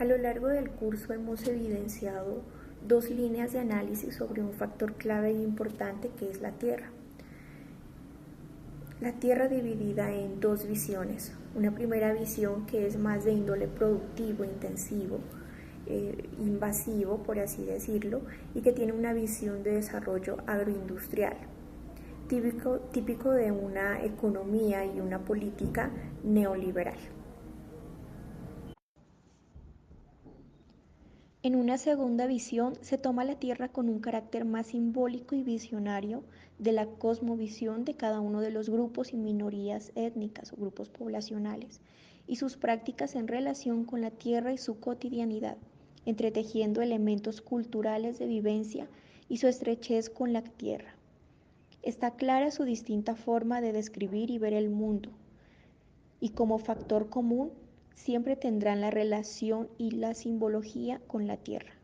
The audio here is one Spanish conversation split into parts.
A lo largo del curso hemos evidenciado dos líneas de análisis sobre un factor clave e importante que es la tierra. La tierra dividida en dos visiones. Una primera visión que es más de índole productivo, intensivo, invasivo, por así decirlo, y que tiene una visión de desarrollo agroindustrial, típico de una economía y una política neoliberal. En una segunda visión se toma la Tierra con un carácter más simbólico y visionario de la cosmovisión de cada uno de los grupos y minorías étnicas o grupos poblacionales y sus prácticas en relación con la Tierra y su cotidianidad, entretejiendo elementos culturales de vivencia y su estrechez con la Tierra. Está clara su distinta forma de describir y ver el mundo, y como factor común siempre tendrán la relación y la simbología con la tierra.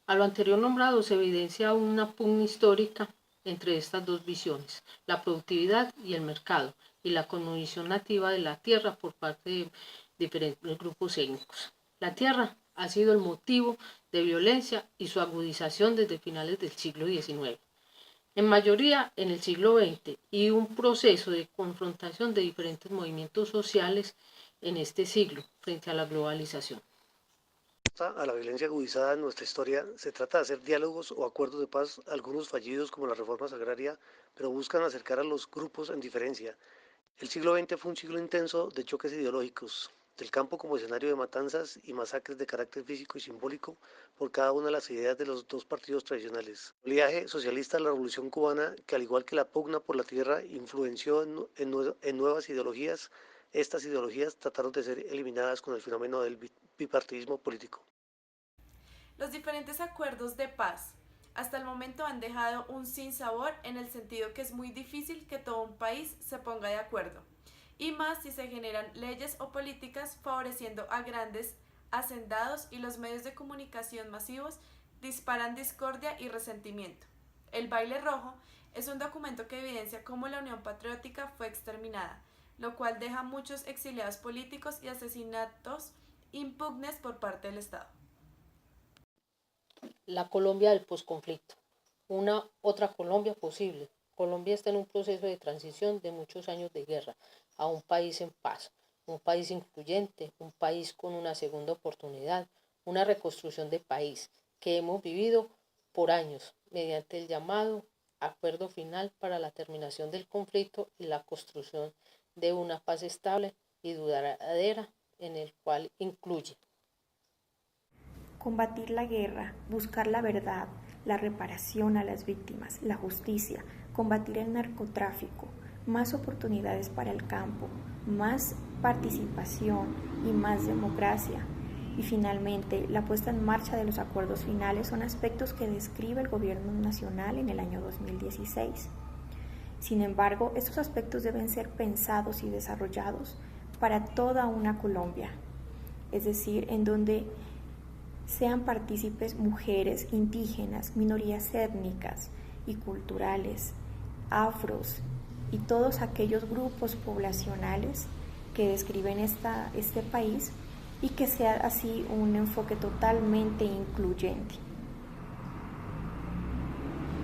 A lo anterior nombrado se evidencia una pugna histórica entre estas dos visiones, la productividad y el mercado, y la cosmovisión nativa de la tierra por parte de diferentes grupos étnicos. La tierra ha sido el motivo de violencia y su agudización desde finales del siglo XIX, en mayoría en el siglo XX, y un proceso de confrontación de diferentes movimientos sociales en este siglo frente a la globalización. A la violencia agudizada en nuestra historia, se trata de hacer diálogos o acuerdos de paz, algunos fallidos como las reformas agrarias, pero buscan acercar a los grupos en diferencia. El siglo XX fue un siglo intenso de choques ideológicos, del campo como escenario de matanzas y masacres de carácter físico y simbólico por cada una de las ideas de los dos partidos tradicionales. El oleaje socialista de la Revolución Cubana, que al igual que la pugna por la tierra, influenció en nuevas ideologías, estas ideologías trataron de ser eliminadas con el fenómeno del bipartidismo político. Los diferentes acuerdos de paz hasta el momento han dejado un sinsabor en el sentido que es muy difícil que todo un país se ponga de acuerdo, y más si se generan leyes o políticas favoreciendo a grandes hacendados y los medios de comunicación masivos disparan discordia y resentimiento. El baile rojo es un documento que evidencia cómo la Unión Patriótica fue exterminada, lo cual deja muchos exiliados políticos y asesinatos impugnes por parte del Estado. La Colombia del posconflicto, una otra Colombia posible. Colombia está en un proceso de transición de muchos años de guerra a un país en paz, un país incluyente, un país con una segunda oportunidad, una reconstrucción de país que hemos vivido por años mediante el llamado acuerdo final para la terminación del conflicto y la construcción de una paz estable y duradera en el cual incluye combatir la guerra, buscar la verdad, la reparación a las víctimas, la justicia, combatir el narcotráfico, más oportunidades para el campo, más participación y más democracia. Y finalmente, la puesta en marcha de los acuerdos finales son aspectos que describe el Gobierno Nacional en el año 2016. Sin embargo, estos aspectos deben ser pensados y desarrollados para toda una Colombia, es decir, en donde sean partícipes mujeres, indígenas, minorías étnicas y culturales, afros y todos aquellos grupos poblacionales que describen este país, y que sea así un enfoque totalmente incluyente.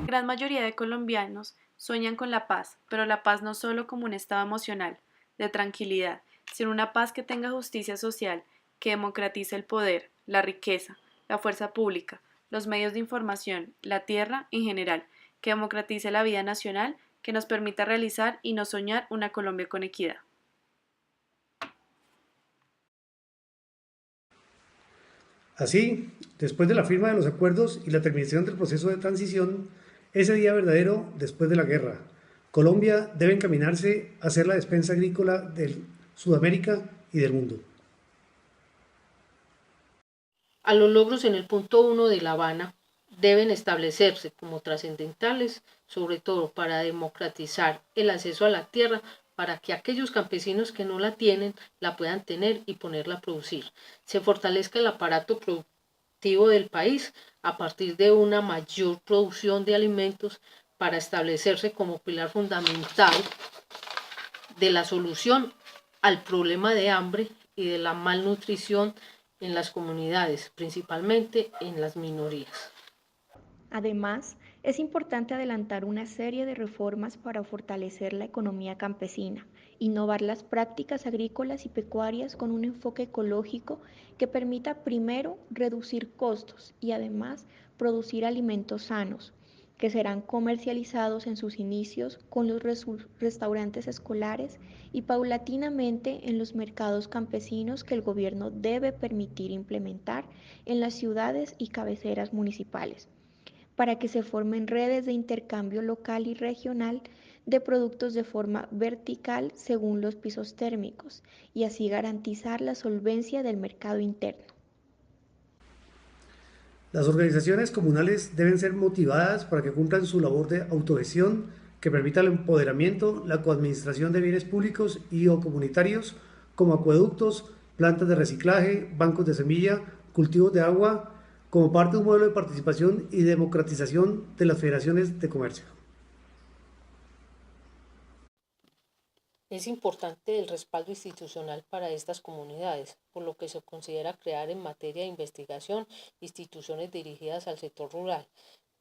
La gran mayoría de colombianos sueñan con la paz, pero la paz no solo como un estado emocional, de tranquilidad, sino una paz que tenga justicia social, que democratice el poder, la riqueza, la fuerza pública, los medios de información, la tierra en general, que democratice la vida nacional, que nos permita realizar y no soñar una Colombia con equidad. Así, después de la firma de los acuerdos y la terminación del proceso de transición, ese día verdadero después de la guerra, Colombia debe encaminarse a ser la despensa agrícola de Sudamérica y del mundo. A los logros en el punto 1 de La Habana deben establecerse como trascendentales, sobre todo para democratizar el acceso a la tierra, para que aquellos campesinos que no la tienen la puedan tener y ponerla a producir. Se fortalezca el aparato productivo del país a partir de una mayor producción de alimentos para establecerse como pilar fundamental de la solución al problema de hambre y de la malnutrición en las comunidades, principalmente en las minorías. Además, es importante adelantar una serie de reformas para fortalecer la economía campesina, innovar las prácticas agrícolas y pecuarias con un enfoque ecológico que permita primero reducir costos y además producir alimentos sanos, que serán comercializados en sus inicios con los restaurantes escolares y paulatinamente en los mercados campesinos que el gobierno debe permitir implementar en las ciudades y cabeceras municipales para que se formen redes de intercambio local y regional de productos de forma vertical según los pisos térmicos y así garantizar la solvencia del mercado interno. Las organizaciones comunales deben ser motivadas para que cumplan su labor de autogestión que permita el empoderamiento, la coadministración de bienes públicos y o comunitarios como acueductos, plantas de reciclaje, bancos de semilla, cultivos de agua, como parte de un modelo de participación y democratización de las federaciones de comercio. Es importante el respaldo institucional para estas comunidades, por lo que se considera crear en materia de investigación instituciones dirigidas al sector rural,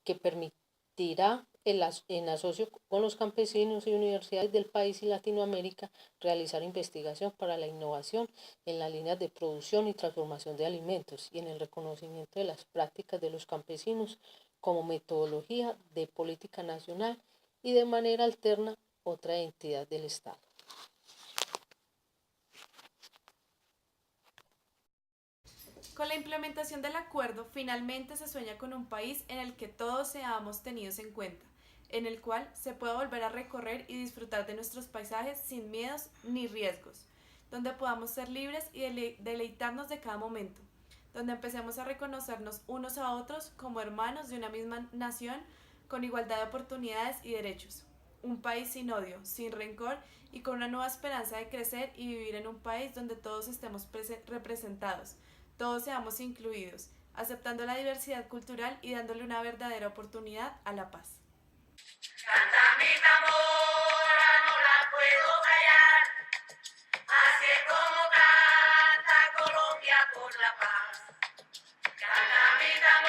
que permitirá, en asocio con los campesinos y universidades del país y Latinoamérica, realizar investigación para la innovación en las líneas de producción y transformación de alimentos y en el reconocimiento de las prácticas de los campesinos como metodología de política nacional y de manera alterna otra entidad del Estado. Con la implementación del acuerdo, finalmente se sueña con un país en el que todos seamos tenidos en cuenta, en el cual se pueda volver a recorrer y disfrutar de nuestros paisajes sin miedos ni riesgos, donde podamos ser libres y deleitarnos de cada momento, donde empecemos a reconocernos unos a otros como hermanos de una misma nación con igualdad de oportunidades y derechos. Un país sin odio, sin rencor y con una nueva esperanza de crecer y vivir en un país donde todos estemos representados, todos seamos incluidos, aceptando la diversidad cultural y dándole una verdadera oportunidad a la paz. Canta mi tambora, no la puedo callar, así es como canta Colombia por la paz. Canta mi tambora.